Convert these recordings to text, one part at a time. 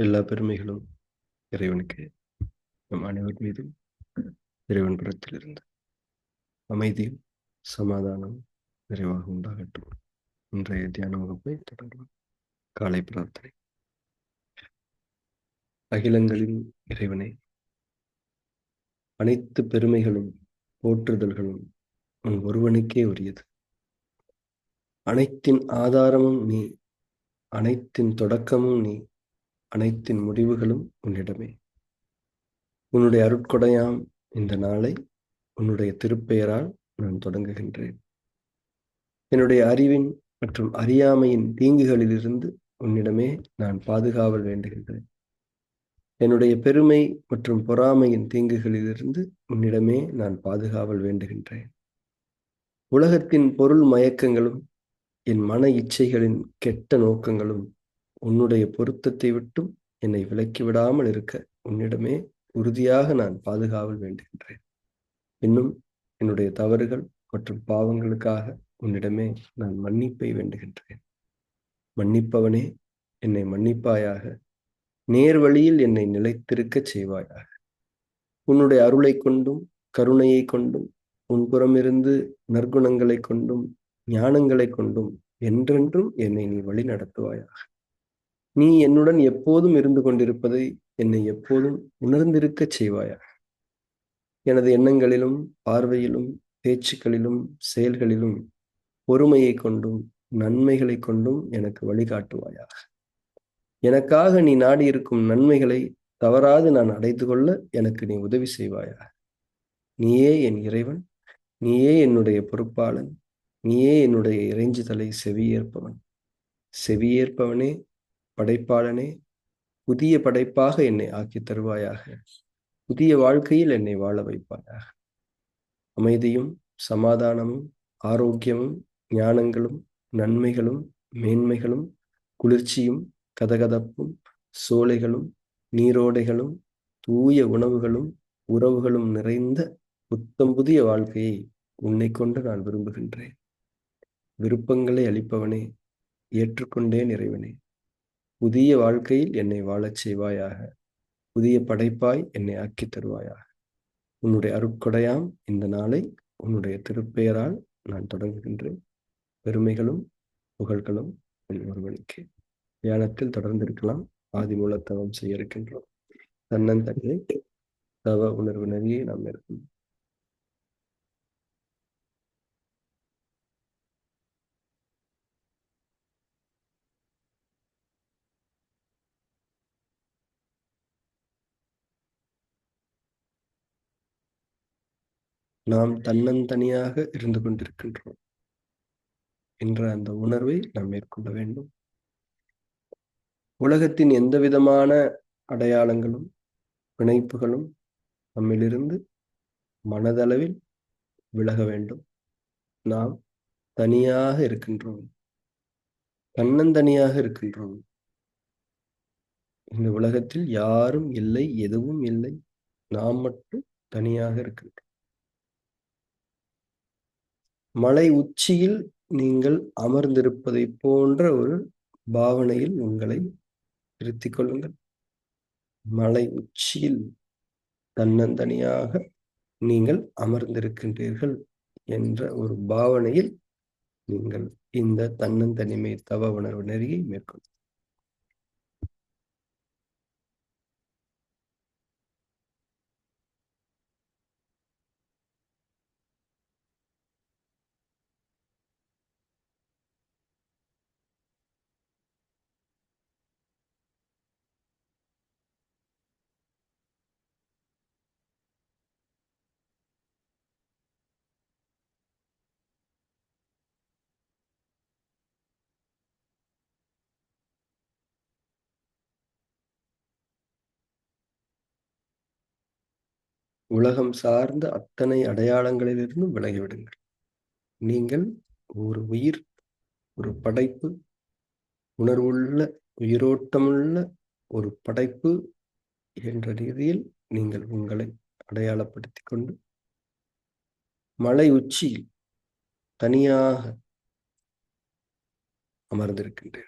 எல்லா பெருமைகளும் இறைவனுக்கு. நம் அனைவர் மீதும் இறைவன் புறத்திலிருந்து அமைதியும் சமாதானம் நிறைவாக உண்டாகட்டும். இன்றைய தியான வகுப்பை தொடரலாம். காலை பிரார்த்தனை. அகிலங்களின் இறைவனே, அனைத்து பெருமைகளும் போற்றுதல்களும் உன் ஒருவனுக்கே உரியது. அனைத்தின் ஆதாரமும் நீ, அனைத்தின் தொடக்கமும் நீ, அனைத்தின் முடிவுகளும் உன்னிடமே. உன்னுடைய அருட்கொடையாம் இந்த நாளை உன்னுடைய திருப்பெயரால் நான் தொடங்குகின்றேன். என்னுடைய அறிவின் மற்றும் அறியாமையின் தீங்குகளிலிருந்து உன்னிடமே நான் பாதுகாவல் வேண்டுகின்றேன். என்னுடைய பெருமை மற்றும் பொறாமையின் தீங்குகளிலிருந்து உன்னிடமே நான் பாதுகாவல் வேண்டுகின்றேன். உலகத்தின் பொருள் மயக்கங்களும் என் மன இச்சைகளின் கெட்ட நோக்கங்களும் உன்னுடைய பொருத்தத்தை விட்டும் என்னை விலக்கிவிடாமல் இருக்க உன்னிடமே உறுதியாக நான் பாதுகாவல் வேண்டுகின்றேன். இன்னும் என்னுடைய தவறுகள் மற்றும் பாவங்களுக்காக உன்னிடமே நான் மன்னிப்பை வேண்டுகின்றேன். மன்னிப்பவனே, என்னை மன்னிப்பாயாக. நேர் வழியில் என்னை நிலைத்திருக்கச் செய்வாயாக. உன்னுடைய அருளை கொண்டும் கருணையை கொண்டும் உன் புறமிருந்து நற்குணங்களை கொண்டும் ஞானங்களை கொண்டும் என்றென்றும் என்னை நீ வழி நடத்துவாயாக. நீ என்னுடன் எப்போதும் இருந்து கொண்டிருப்பதை என்னை எப்போதும் உணர்ந்திருக்கச் செய்வாயாக. எனது எண்ணங்களிலும் பார்வையிலும் பேச்சுக்களிலும் செயல்களிலும் பொறுமையை கொண்டும் நன்மைகளை கொண்டும் எனக்கு வழிகாட்டுவாயாக. எனக்காக நீ நாடியிருக்கும் நன்மைகளை தவறாது நான் அடைந்து கொள்ள எனக்கு நீ உதவி செய்வாயாக. நீயே என் இறைவன், நீயே என்னுடைய பொறுப்பாளன், நீயே என்னுடைய இறைஞ்சுதலை செவியேற்பவன். செவியேற்பவனே, படைப்பாளனே, புதிய படைப்பாக என்னை ஆக்கி தருவாயாக. புதிய வாழ்க்கையில் என்னை வாழ வைப்பாயாக. அமைதியும் சமாதானமும் ஆரோக்கியமும் ஞானங்களும் நன்மைகளும் மேன்மைகளும் குளிர்ச்சியும் கதகதப்பும் சோலைகளும் நீரோடைகளும் தூய உணவுகளும் உறவுகளும் நிறைந்த புத்தம் புதிய வாழ்க்கையை உன்னை கொண்டு நான் விரும்புகின்றேன். விருப்பங்களை அளிப்பவனே, ஏற்றுக்கொண்டேன் இறைவனே. புதிய வாழ்க்கையில் என்னை வாழச் செய்வாயாக. புதிய படைப்பாய் என்னை ஆக்கி தருவாயாக. உன்னுடைய அருட்கொடையாம் இந்த நாளை உன்னுடைய திருப்பெயரால் நான் தொடங்குகின்றேன். பெருமைகளும் புகழ்களும் என் ஒருவனுக்கு. தியானத்தில் தொடர்ந்து இருக்கலாம். ஆதி மூலத்தவம் செய்ய இருக்கின்றோம். தன்னந்தனியை தவ உணர்வு நெறியை நாம் இருக்கும். நாம் தன்னந்தனியாக இருந்து கொண்டிருக்கின்றோம் என்ற அந்த உணர்வை நாம் மேற்கொள்ள வேண்டும். உலகத்தின் எந்த விதமான அடையாளங்களும் பிணைப்புகளும் நம்மிலிருந்து மனதளவில் விலக வேண்டும். நாம் தனியாக இருக்கின்றோம், தன்னந்தனியாக இருக்கின்றோம். இந்த உலகத்தில் யாரும் இல்லை, எதுவும் இல்லை, நாம் மட்டும் தனியாக இருக்கின்றோம். மலை உச்சியில் நீங்கள் அமர்ந்திருப்பதை போன்ற ஒரு பாவனையில் உங்களை இருத்திக் கொள்ளுங்கள். மலை உச்சியில் தன்னந்தனியாக நீங்கள் அமர்ந்திருக்கின்றீர்கள் என்ற ஒரு பாவனையில் நீங்கள் இந்த தன்னந்தனிமை தவ உணர்வு நெறியை மேற்கொள்ளுங்கள். உலகம் சார்ந்த அத்தனை அடையாளங்களிலிருந்தும் விலகிவிடுங்கள். நீங்கள் ஒரு உயிர், ஒரு படைப்பு, உணர்வுள்ள உயிரோட்டமுள்ள ஒரு படைப்பு என்ற ரீதியில் நீங்கள் உங்களை அடையாளப்படுத்திக் கொண்டு மலை உச்சியில் தனியாக அமர்ந்திருக்கின்றீர்கள்.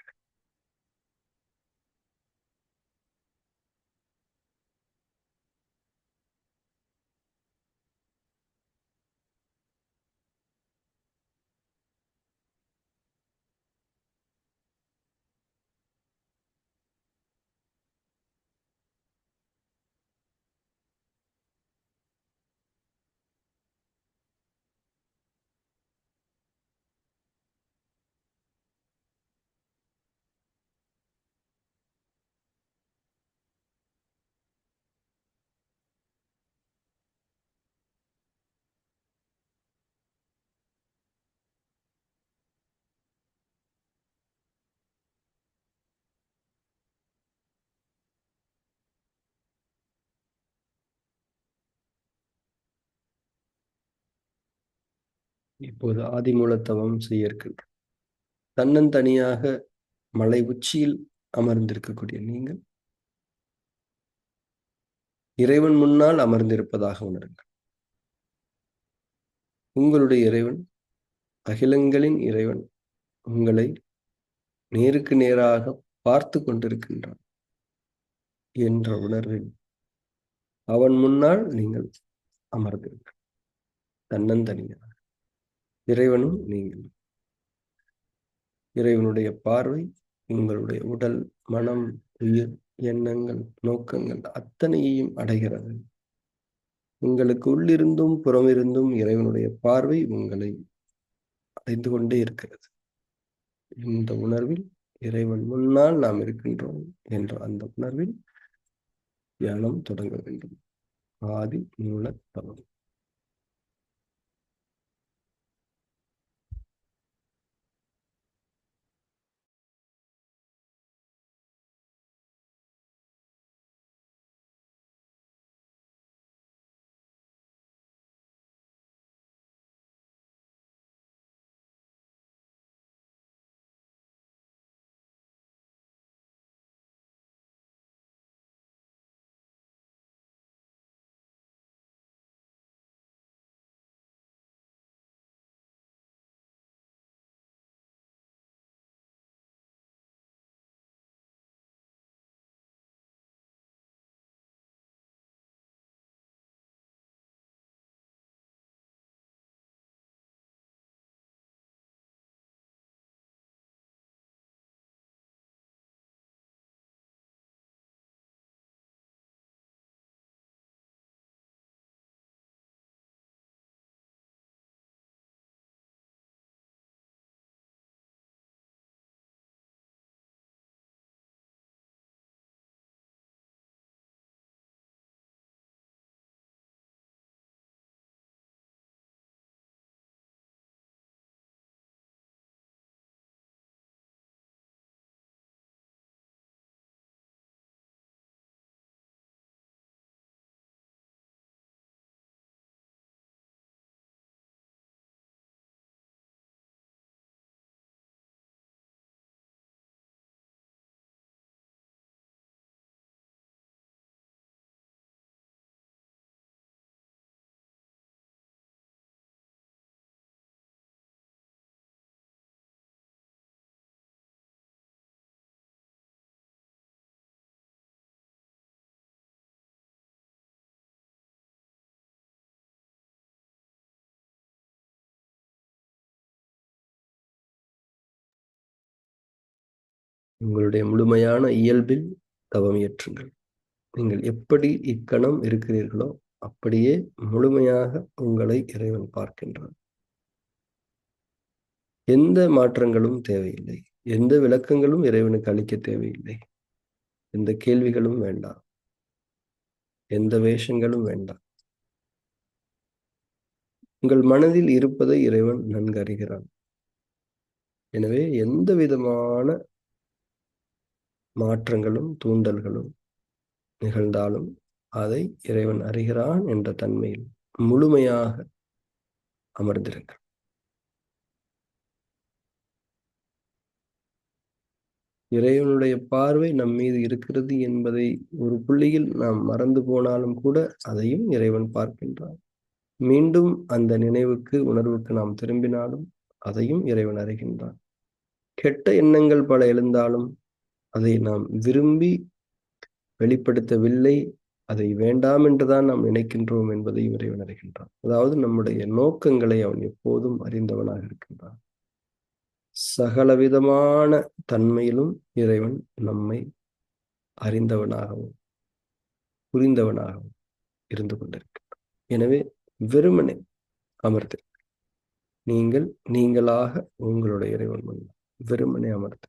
இப்போது ஆதிமூலத்தவம் செய்ய இருக்கின்றோம். தன்னந்தனியாக மலை உச்சியில் அமர்ந்திருக்கக்கூடிய நீங்கள் இறைவன் முன்னால் அமர்ந்திருப்பதாக உணருங்கள். உங்களுடைய இறைவன், அகிலங்களின் இறைவன் உங்களை நேருக்கு நேராக பார்த்து கொண்டிருக்கின்றான் என்ற உணர்வில் அவன் முன்னால் நீங்கள் அமர்ந்திருக்க தன்னந்தனியாக. இறைவனும் நீங்கள். இறைவனுடைய பார்வை உங்களுடைய உடல், மனம், உயிர், எண்ணங்கள், நோக்கங்கள் அத்தனையையும் அடைகிறது. உங்களுக்கு உள்ளிருந்தும் புறமிருந்தும் இறைவனுடைய பார்வை உங்களை அடைந்து கொண்டே இருக்கிறது. இந்த உணர்வில் இறைவன் முன்னால் நாம் இருக்கின்றோம் என்ற அந்த உணர்வில் தியானம் தொடங்க வேண்டும். ஆதி மூல தவம். உங்களுடைய முழுமையான இயல்பில் தவம் இயற்றுங்கள். நீங்கள் எப்படி இக்கணம் இருக்கிறீர்களோ அப்படியே முழுமையாக உங்களை இறைவன் பார்க்கின்றான். எந்த மாற்றங்களும் தேவையில்லை. எந்த விளக்கங்களும் இறைவனுக்கு அளிக்க தேவையில்லை. எந்த கேள்விகளும் வேண்டாம். எந்த வேஷங்களும் வேண்டாம். உங்கள் மனதில் இருப்பதை இறைவன் நன்கு அறிகிறான். எனவே எந்த விதமான மாற்றங்களும் தூண்டல்களும் நிகழ்ந்தாலும் அதை இறைவன் அறிகிறான் என்ற தன்மையில் முழுமையாக அமர்ந்திருங்கள். இறைவனுடைய பார்வை நம் மீது இருக்கிறது என்பதை ஒரு புள்ளியில் நாம் மறந்து போனாலும் கூட அதையும் இறைவன் பார்க்கின்றான். மீண்டும் அந்த நினைவுக்கு, உணர்வுக்கு நாம் திரும்பினாலும் அதையும் இறைவன் அறிகின்றான். கெட்ட எண்ணங்கள் பல எழுந்தாலும் அதை நாம் விரும்பி வெளிப்படுத்தவில்லை, அதை வேண்டாம் என்றுதான் நாம் நினைக்கின்றோம் என்பதையும் இறைவன் அறிகின்றான். அதாவது நம்முடைய நோக்கங்களை அவன் எப்போதும் அறிந்தவனாக இருக்கின்றான். சகலவிதமான தன்மையிலும் இறைவன் நம்மை அறிந்தவனாகவும் புரிந்தவனாகவும் இருந்து கொண்டிருக்கின்றான். எனவே வெறுமனே அமர்ந்து நீங்கள் நீங்களாக உங்களுடைய இறைவன் முன் வெறுமனே அமர்ந்து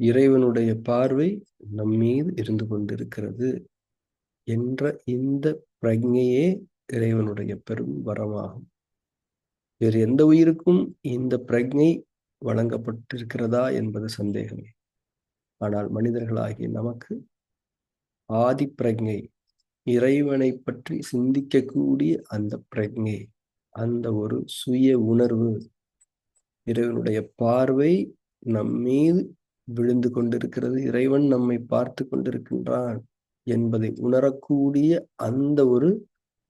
இறைவனுடைய பார்வை நம்மீது இருந்து கொண்டிருக்கிறது என்ற இந்த பிரஜையே இறைவனுடைய பெரும் வரமாகும். வேறு எந்த உயிருக்கும் இந்த பிரஜை வழங்கப்பட்டிருக்கிறதா என்பது சந்தேகமே. ஆனால் மனிதர்களாகிய நமக்கு ஆதி பிரஜை, இறைவனை பற்றி சிந்திக்கக்கூடிய அந்த பிரஜை, அந்த ஒரு சுய உணர்வு, இறைவனுடைய பார்வை நம்மீது விழுந்து கொண்டிருக்கிறது, இறைவன் நம்மை பார்த்து கொண்டிருக்கின்றான் என்பதை உணரக்கூடிய அந்த ஒரு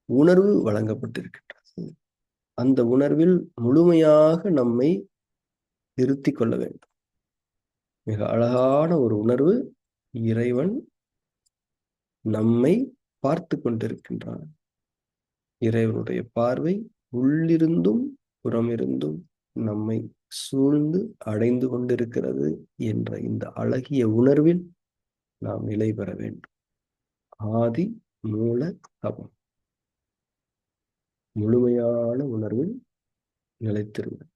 உணர்வு வழங்கப்பட்டிருக்கின்றது. அந்த உணர்வில் முழுமையாக நம்மை இருத்திக் கொள்ள வேண்டும். மிக அழகான ஒரு உணர்வு. இறைவன் நம்மை பார்த்து கொண்டிருக்கின்றான். இறைவனுடைய பார்வை உள்ளிருந்தும் புறமிருந்தும் நம்மை சூழ்ந்து அடைந்து கொண்டிருக்கிறது என்ற இந்த அழகிய உணர்வில் நாம் நிலை பெற வேண்டும். ஆதி மூல தவம். முழுமையான உணர்வில் நிலைத்திருங்கள்.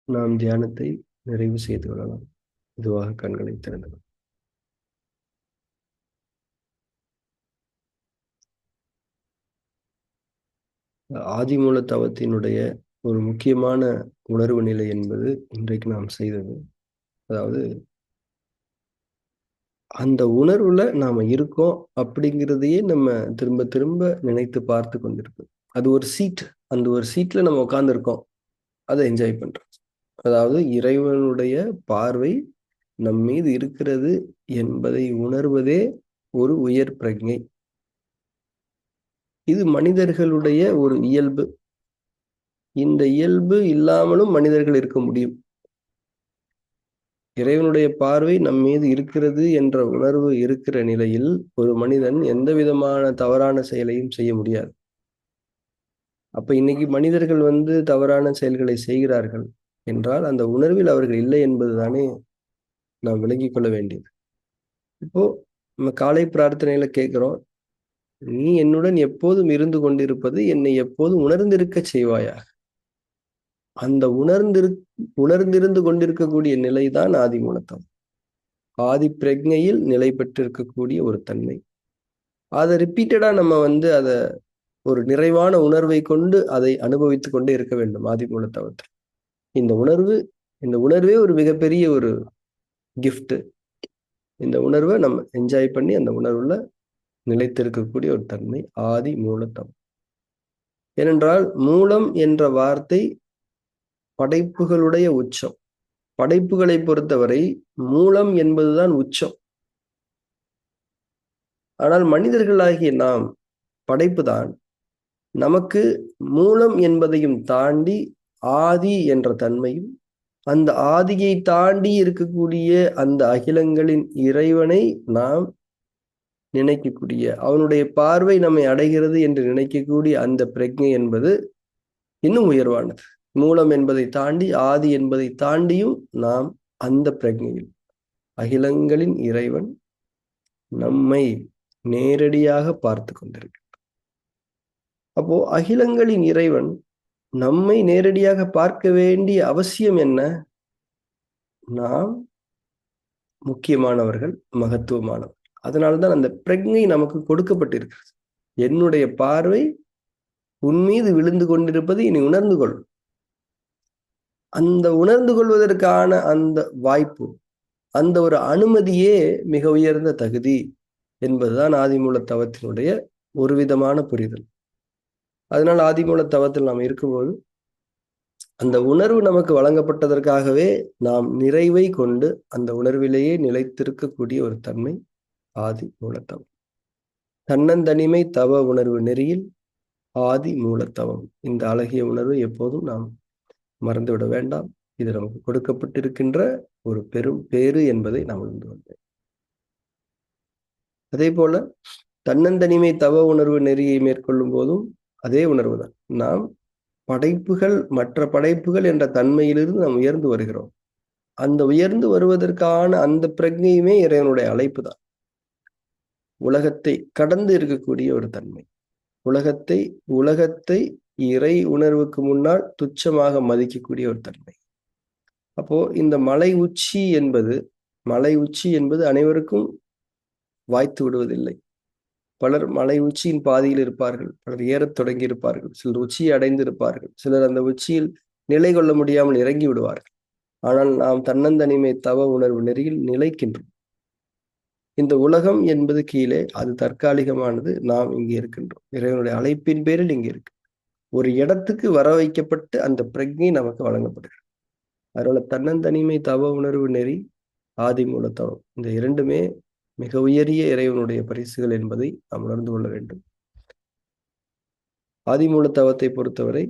நாம் தியானத்தை நிறைவு செய்து கொள்ளலாம். இதுவாக கண்களை திறந்தது. ஆதிமூல தவத்தினுடைய ஒரு முக்கியமான உணர்வு நிலை என்பது இன்றைக்கு நாம் செய்தது. அதாவது அந்த உணர்வுல நாம இருக்கோம் அப்படிங்கிறதையே நம்ம திரும்ப திரும்ப நினைத்து பார்த்து கொண்டிருக்கோம். அது ஒரு சீட். அந்த ஒரு சீட்ல நம்ம உட்கார்ந்துருக்கோம். அதை என்ஜாய் பண்றோம். அதாவது இறைவனுடைய பார்வை நம் மீது இருக்கிறது என்பதை உணர்வதே ஒரு உயர் பிரக்ஞை. இது மனிதர்களுடைய ஒரு இயல்பு. இந்த இயல்பு இல்லாமலும் மனிதர்கள் இருக்க முடியும். இறைவனுடைய பார்வை நம் மீது இருக்கிறது என்ற உணர்வு இருக்கிற நிலையில் ஒரு மனிதன் எந்த விதமான தவறான செயலையும் செய்ய முடியாது. அப்ப இன்னைக்கு மனிதர்கள் தவறான செயல்களை செய்கிறார்கள் என்றால் அந்த உணர்வில் அவர்கள் இல்லை என்பதுதானே நாம் விளங்கிக் கொள்ள வேண்டியது. இப்போ நம்ம காலை பிரார்த்தனையில கேட்கிறோம், நீ என்னுடன் எப்போதும் இருந்து கொண்டிருப்பது என்னை எப்போதும் உணர்ந்திருக்க செய்வாயா. அந்த உணர்ந்திருந்து கொண்டிருக்கக்கூடிய நிலைதான் ஆதி மூலத்தம். ஆதி பிரக்ஞையில் நிலை பெற்றிருக்கக்கூடிய ஒரு தன்மை. அதை ரிப்பீட்டடா நம்ம அதை ஒரு நிறைவான உணர்வை கொண்டு அதை அனுபவித்துக் கொண்டே இருக்க வேண்டும். ஆதி மூலத்தவத்தில் இந்த உணர்வே ஒரு மிகப்பெரிய ஒரு கிஃப்ட். இந்த உணர்வை நம்ம என்ஜாய் பண்ணி அந்த உணர்வுல நிலைத்திருக்கக்கூடிய ஒரு தன்மை ஆதி மூலத்தவம். ஏனென்றால் மூலம் என்ற வார்த்தை படைப்புகளுடைய உச்சம். படைப்புகளை பொறுத்தவரை மூலம் என்பதுதான் உச்சம். ஆனால் மனிதர்களாகிய நாம் படைப்புதான். நமக்கு மூலம் என்பதையும் தாண்டி ஆதி என்ற தன்மையும், அந்த ஆதியை தாண்டி இருக்கக்கூடிய அந்த அகிலங்களின் இறைவனை நாம் நினைக்கக்கூடிய, அவனுடைய பார்வை நம்மை அடைகிறது என்று நினைக்கக்கூடிய அந்த பிரக்ஞை என்பது இன்னும் உயர்வானது. மூலம் என்பதை தாண்டி ஆதி என்பதை தாண்டியும் நாம் அந்த பிரக்ஞையில் அகிலங்களின் இறைவன் நம்மை நேரடியாக பார்த்து கொண்டிருக்கிறார். அப்போ அகிலங்களின் இறைவன் நம்மை நேரடியாக பார்க்க வேண்டிய அவசியம் என்ன? நாம் முக்கியமானவர்கள், மகத்துவமானவர்கள். அதனால்தான் அந்த பிரக்ஞை நமக்கு கொடுக்கப்பட்டிருக்கிறது. என்னுடைய பார்வை உன் மீது விழுந்து கொண்டிருப்பதை நீ உணர்ந்து கொள். அந்த உணர்ந்து கொள்வதற்கான அந்த வாய்ப்பு, அந்த ஒரு அனுமதியே மிக உயர்ந்த தகுதி என்பதுதான் ஆதிமூல தவத்தினுடைய ஒரு விதமான புரிதல். அதனால் ஆதிமூல தவத்தில் நாம் இருக்கும்போது அந்த உணர்வு நமக்கு வழங்கப்பட்டதற்காகவே நாம் நிறைவை கொண்டு அந்த உணர்விலேயே நிலைத்திருக்கக்கூடிய ஒரு தன்மை ஆதி மூலத்தவம். தன்னந்தனிமை தவ உணர்வு நெறியில் ஆதி மூலத்தவம். இந்த அழகிய உணர்வு எப்போதும் நாம் மறந்துவிட வேண்டாம். இது நமக்கு கொடுக்கப்பட்டிருக்கின்ற ஒரு பெரும் பேறு என்பதை நாம் உணர்ந்து கொண்டேன். அதே போல தன்னந்தனிமை தவ உணர்வு நெறியை மேற்கொள்ளும் போதும் அதே உணர்வு தான். நாம் படைப்புகள், மற்ற படைப்புகள் என்ற தன்மையிலிருந்து நாம் உயர்ந்து வருகிறோம். அந்த உயர்ந்து வருவதற்கான அந்த பிரக்ஞையுமே இறைவனுடைய அழைப்பு தான். உலகத்தை கடந்து இருக்கக்கூடிய ஒரு தன்மை. உலகத்தை இறை உணர்வுக்கு முன்னால் துச்சமாக மதிக்கக்கூடிய ஒரு தன்மை. அப்போ இந்த மலை உச்சி என்பது அனைவருக்கும் வாய்த்து விடுவதில்லை. பலர் மலை உச்சியின் பாதியில் இருப்பார்கள், பலர் ஏறத் தொடங்கி இருப்பார்கள், சிலர் உச்சியை அடைந்து இருப்பார்கள், சிலர் அந்த உச்சியில் நிலை கொள்ள முடியாமல் இறங்கி விடுவார்கள். ஆனால் நாம் தன்னந்தனிமை தவ உணர்வு நெறியில் நிலைக்கின்றோம். இந்த உலகம் என்பது கீழே, அது தற்காலிகமானது. நாம் இங்கே இருக்கின்றோம். இறைவனுடைய அழைப்பின் பேரில் இங்கே இருக்கு. ஒரு இடத்துக்கு வர வைக்கப்பட்டு அந்த பிரக்ஞை நமக்கு வழங்கப்படுகிறது. அதனால தன்னந்தனிமை தவ உணர்வு நெறி, ஆதி மூலத்தவம், இந்த இரண்டுமே மிக உயரிய இறைவனுடைய பரிசுகள் என்பதை நாம் உணர்ந்து கொள்ள வேண்டும். ஆதி மூலத்தவத்தை பொறுத்தவரை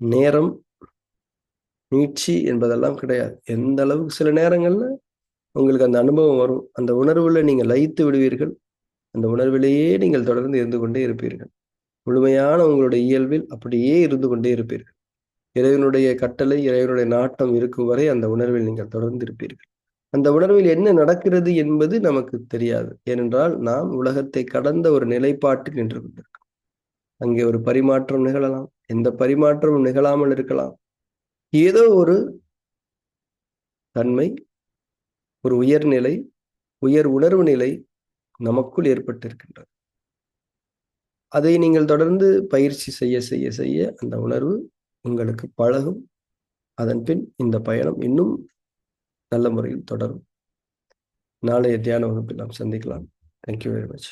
நேரம், நீட்சி என்பதெல்லாம் கிடையாது. எந்த அளவுக்கு சில நேரங்கள்ல உங்களுக்கு அந்த அனுபவம் வரும். அந்த உணர்வுல நீங்க லயித்து விடுவீர்கள். அந்த உணர்விலேயே நீங்கள் தொடர்ந்து இருந்து கொண்டே இருப்பீர்கள். முழுமையான உங்களுடைய இயல்பில் அப்படியே இருந்து கொண்டே இருப்பீர்கள். இறைவனுடைய கட்டளை, இறைவனுடைய நாட்டம் இருக்கும் வரை அந்த உணர்வில் நீங்கள் தொடர்ந்து இருப்பீர்கள். அந்த உணர்வில் என்ன நடக்கிறது என்பது நமக்கு தெரியாது. ஏனென்றால் நாம் உலகத்தை கடந்த ஒரு நிலைப்பாட்டில் நின்று கொண்டிருக்கோம். அங்கே ஒரு பரிமாற்றம் நிகழலாம், எந்த பரிமாற்றமும் நிகழாமல் இருக்கலாம். ஏதோ ஒரு தன்மை, ஒரு உயர்நிலை, உயர் உணர்வு நிலை நமக்குள் ஏற்பட்டிருக்கின்றது. அதை நீங்கள் தொடர்ந்து பயிற்சி செய்ய செய்ய செய்ய அந்த உணர்வு உங்களுக்கு பழகும். அதன் பின் இந்த பயணம் இன்னும் நல்ல முறையில் தொடரும். நாளைய தியான வகுப்பில் நாம் சந்திக்கலாம். Thank you very much.